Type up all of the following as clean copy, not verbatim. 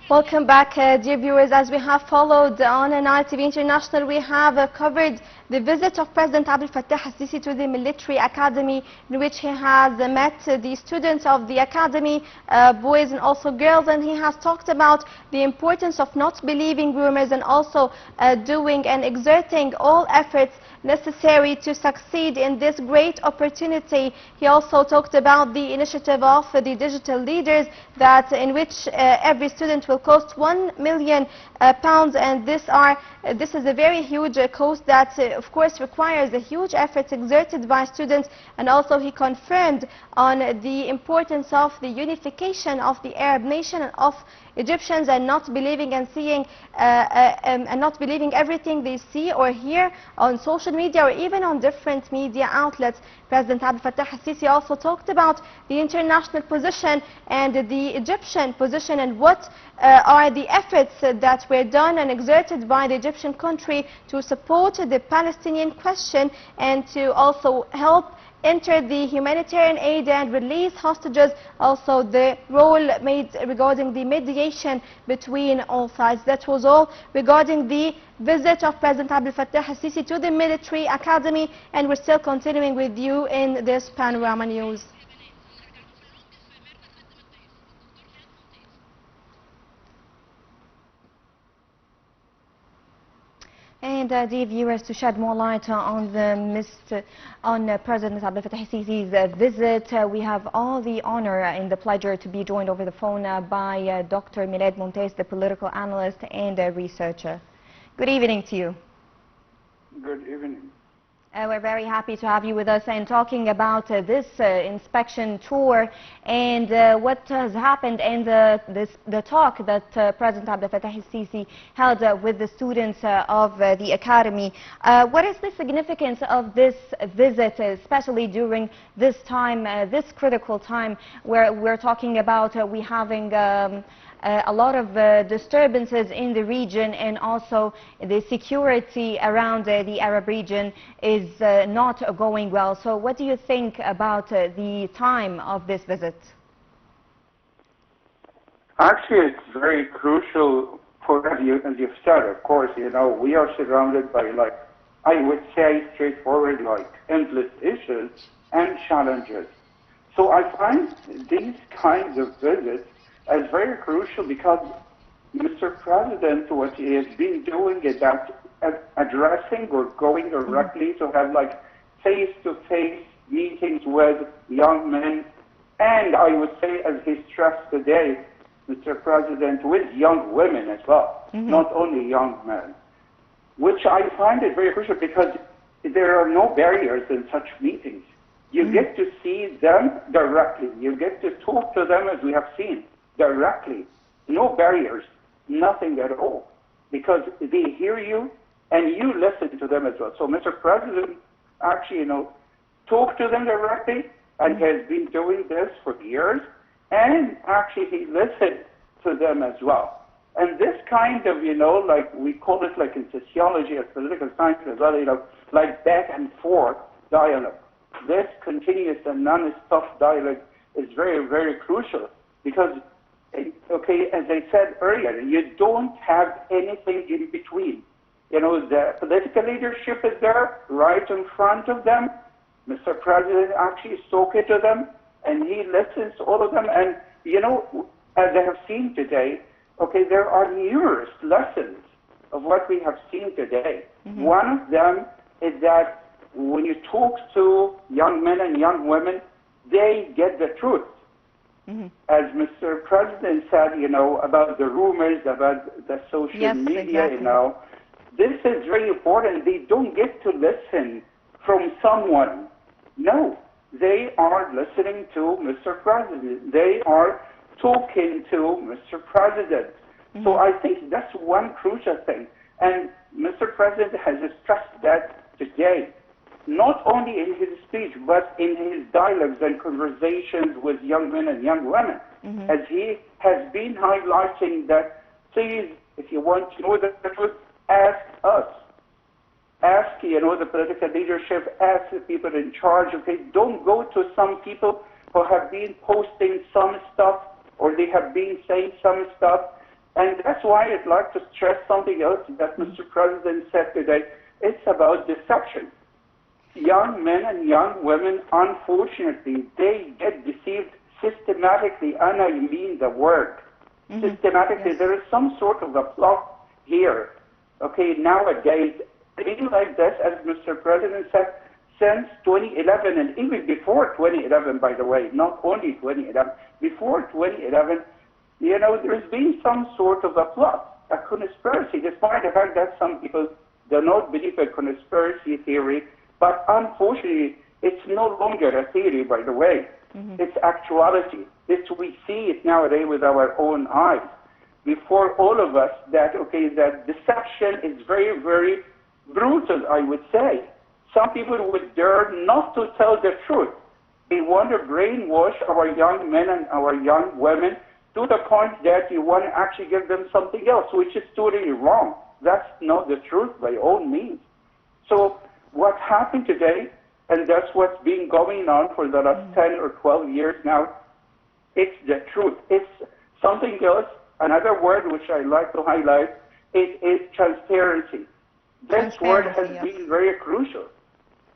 Welcome back, dear viewers. As we have followed on Nile TV International, we have covered the visit of President Abdel Fattah al-Sisi to the military academy, in which he has met the students of the academy, boys and also girls, and he has talked about the importance of not believing rumors and also doing and exerting all efforts necessary to succeed in this great opportunity. He also talked about the initiative of the digital leaders, that in which every student will cost £1 million, and this is a very huge cost that of course requires a huge effort exerted by students. And also he confirmed on the importance of the unification of the Arab nation and of Egyptians, and not believing and seeing and not believing everything they see or hear on social media or even on different media outlets. President Abdel Fattah al-Sisi also talked about the international position and the Egyptian position, and what are the efforts that were done and exerted by the Egyptian country to support the Palestinian question and to also help enter the humanitarian aid and release hostages, also the role made regarding the mediation between all sides. That was all regarding the visit of President Abdel Fattah al-Sisi to the military academy, and we're still continuing with you in this Panorama News. And dear viewers, to shed more light on President Abdel Fattah al-Sisi's visit, we have all the honor and the pleasure to be joined over the phone by Dr. Milad, Momtaz, the political analyst and researcher. Good evening to you. Good evening. We're very happy to have you with us and talking about this inspection tour and what has happened and the talk that President Abdel Fattah al-Sisi held with the students of the academy. What is the significance of this visit, especially during this time, this critical time where we're talking about we having a lot of disturbances in the region, and also the security around the Arab region is not going well. So what do you think about the time of this visit? Actually, it's very crucial for, as you've said, of course, we are surrounded by, I would say straightforward, endless issues and challenges. So I find these kinds of visits as very crucial, because Mr. President, what he has been doing is that addressing or going directly to have face-to-face meetings with young men, and I would say, as he stressed today, Mr. President, with young women as well, not only young men, which I find it very crucial, because there are no barriers in such meetings. You get to see them directly. You get to talk to them, as we have seen, directly. No barriers, nothing at all, because they hear you and you listen to them as well. So Mr. President actually, talked to them directly, and has been doing this for years, and actually he listened to them as well. And this kind of, we call it in sociology as political science as well, back and forth dialogue. This continuous and non-stop dialogue is very, very crucial, because as I said earlier, you don't have anything in between. The political leadership is there, right in front of them. Mr. President actually is talking to them, and he listens to all of them. And, as I have seen today, there are numerous lessons of what we have seen today. One of them is that when you talk to young men and young women, they get the truth. As Mr. President said, about the rumors, about the social media, exactly. This is very important. They don't get to listen from someone. No, they are listening to Mr. President. They are talking to Mr. President. So I think that's one crucial thing. And Mr. President has stressed that today, not only in his speech, but in his dialogues and conversations with young men and young women, as he has been highlighting that, please, if you want to know the truth, ask us. Ask, the political leadership, ask the people in charge. Don't go to some people who have been posting some stuff, or they have been saying some stuff And that's why I'd like to stress something else that Mr. President said today. It's about deception. Young men and young women, unfortunately, they get deceived systematically, and I mean the word. Systematically, there is some sort of a plot here. Okay, nowadays, things like this, as Mr. President said, since 2011, and even before 2011, by the way, not only 2011, before 2011, there's been some sort of a plot, a conspiracy, despite the fact that some people do not believe a conspiracy theory, but unfortunately, it's no longer a theory, by the way. It's actuality. We see it nowadays with our own eyes. Before all of us, that deception is very, very brutal, I would say. Some people would dare not to tell the truth. They want to brainwash our young men and our young women to the point that you want to actually give them something else, which is totally wrong. That's not the truth by all means. So what happened today, and that's what's been going on for the last 10 or 12 years now, it's the truth. It's something else. Another word which I like to highlight, it is transparency. This word has been very crucial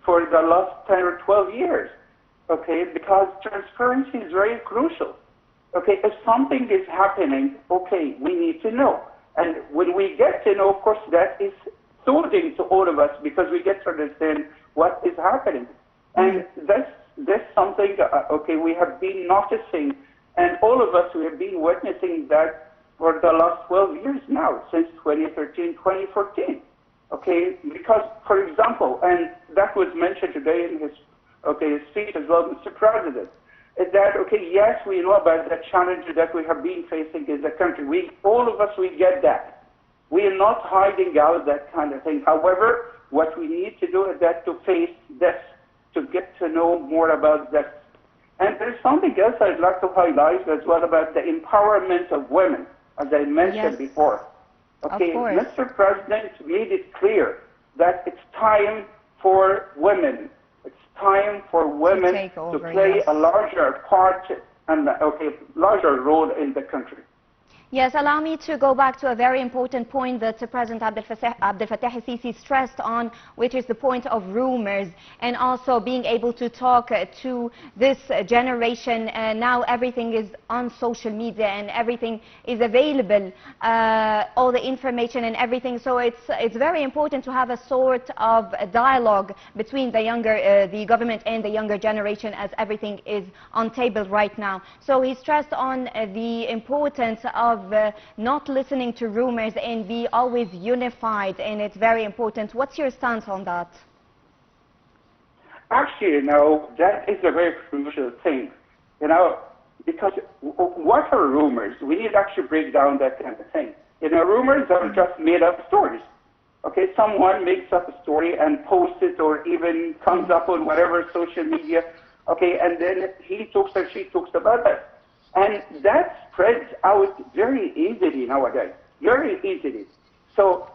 for the last 10 or 12 years, okay, because transparency is very crucial. Okay, if something is happening, okay, we need to know. And when we get to know, of course, that is soothing to all of us because we get to understand what is happening. And that's something, okay, we have been noticing, and all of us, we have been witnessing that for the last 12 years now, since 2013, 2014. Okay, because, for example, and that was mentioned today in his speech as well, Mr. President, is that, okay, yes, we know about the challenges that we have been facing in the country. All of us, we get that. We are not hiding out that kind of thing. However, what we need to do is that to face this, to get to know more about this. And there's something else I'd like to highlight as well about the empowerment of women, as I mentioned before. Okay, Mr. President made it clear that it's time for women. It's time for women to play a larger part and larger role in the country. Yes, allow me to go back to a very important point that President Abdel Fattah al-Sisi stressed on, which is the point of rumors and also being able to talk to this generation. Now everything is on social media and everything is available, all the information and everything. So it's very important to have a sort of a dialogue between the government and the younger generation, as everything is on table right now. So he stressed on the importance of not listening to rumors and be always unified, and it's very important. What's your stance on that? Actually, that is a very crucial thing, because what are rumors? We need to actually break down that kind of thing. Rumors are just made up stories. Okay, someone makes up a story and posts it or even comes up on whatever social media, okay, and then he talks or she talks about it. And that spreads out very easily nowadays, very easily. So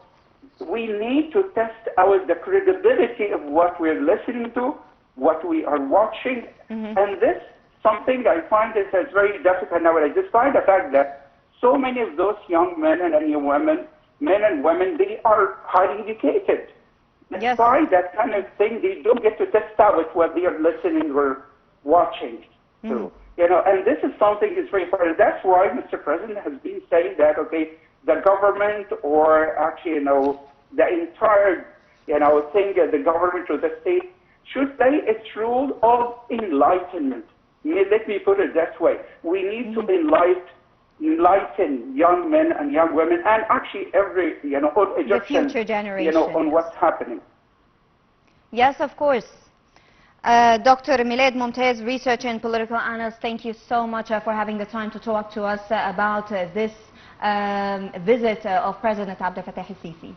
we need to test out the credibility of what we're listening to, what we are watching, and this something I find is very difficult nowadays, despite the fact that so many of those young men and young women, they are highly educated. Despite that kind of thing, they don't get to test out what they are listening or watching to. And this is something that's very important. That's why Mr. President has been saying that, okay, the government or actually, the entire, thing, the government or the state should play its role of enlightenment. Let me put it that way. We need to enlighten young men and young women and actually every, the future generation, on what's happening. Yes, of course. Dr. Milad Momtaz, researcher and political analyst, thank you so much for having the time to talk to us about this visit of President Abdel Fattah al-Sisi.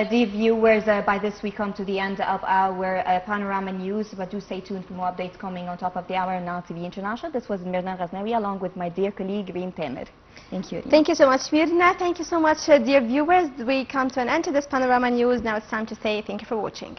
Dear viewers, by this we come to the end of our Panorama News, but do stay tuned for more updates coming on top of the hour on Now TV International. This was Mirna Ghaznawi along with my dear colleague Reem Tamer. Thank you. Thank you so much, Mirna. Thank you so much, dear viewers. We come to an end to this Panorama News. Now it's time to say thank you for watching.